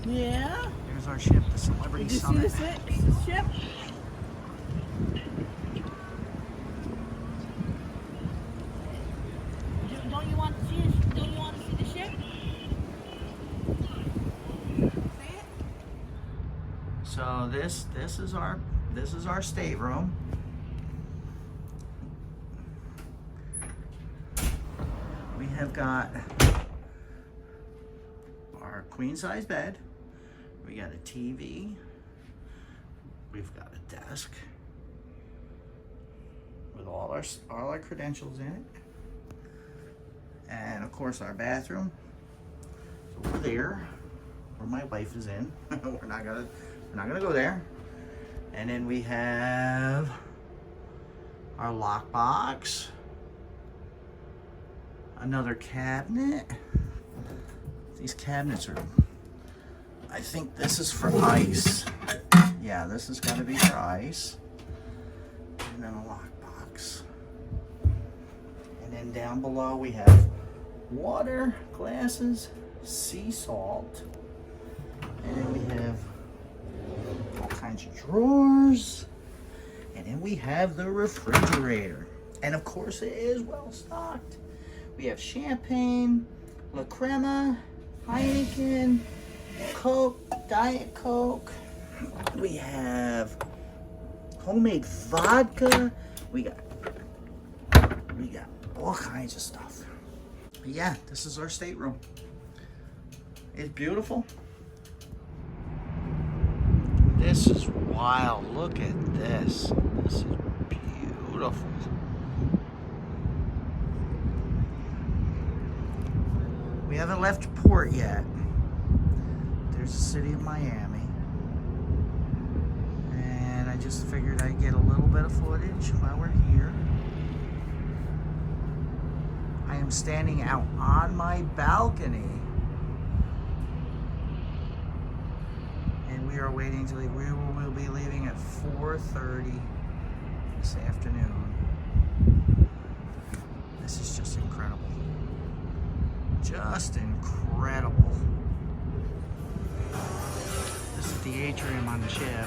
Yeah. There's our ship, the Celebrity Did you Summit. see the ship? Don't you want to see it? Don't you want to see the ship? See it? So this is our stateroom. We have got our queen size bed. We got a TV. We've got a desk with all our credentials in it, and of course our bathroom. So over there, where my wife is in. we're not gonna go there. And then we have our lockbox, another cabinet. These cabinets are, I think this is for ice. Yeah, this has got to be for ice. And then a lockbox. And then down below we have water, glasses, sea salt. And then we have all kinds of drawers. And then we have the refrigerator. And of course it is well stocked. We have champagne, La Crema, Heineken, Coke, Diet Coke. We have homemade vodka. We got all kinds of stuff. But yeah, this is our stateroom. It's beautiful. This is wild. Look at this. This is beautiful. We haven't left port yet. There's the city of Miami. And I just figured I'd get a little bit of footage while we're here. I am standing out on my balcony. And we are waiting to leave. We will be leaving at 4:30 this afternoon. This is just incredible. Just incredible. This is the atrium on the ship.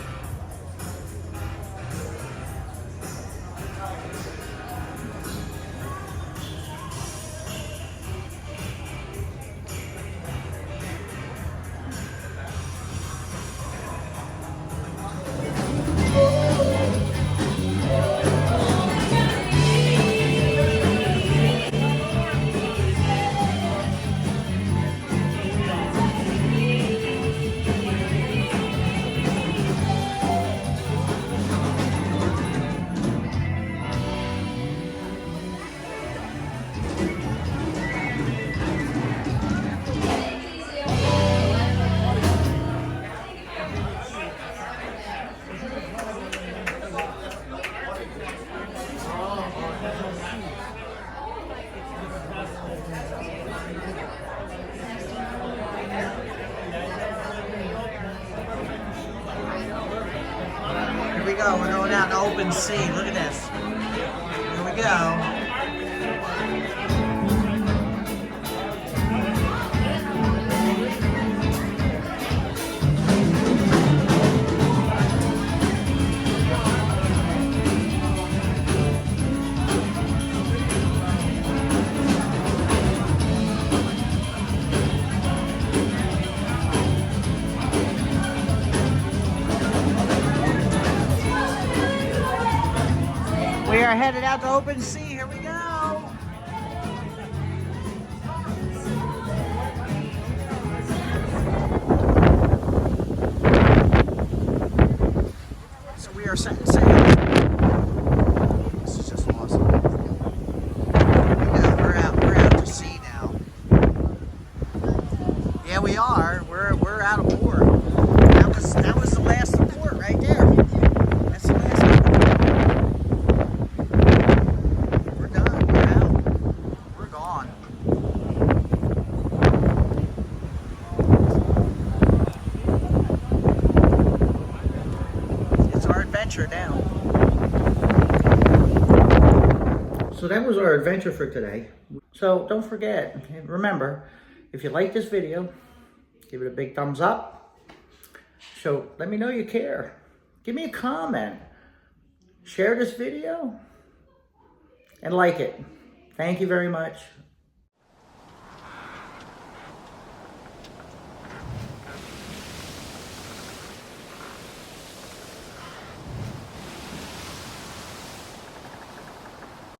Here we go. We're going out in the open sea. Look at this. Here we go. We are headed out to open sea. Here we go. So we are setting sail. This is just awesome. We're out to sea now. Yeah, we are. We're out of port. That was the last of port right there. That's the last of port. We're done. We're out. We're gone. It's our adventure now. So that was our adventure for today. So don't forget, remember, if you like this video, give it a big thumbs up. So let me know you care. Give me a comment. Share this video and like it. Thank you very much.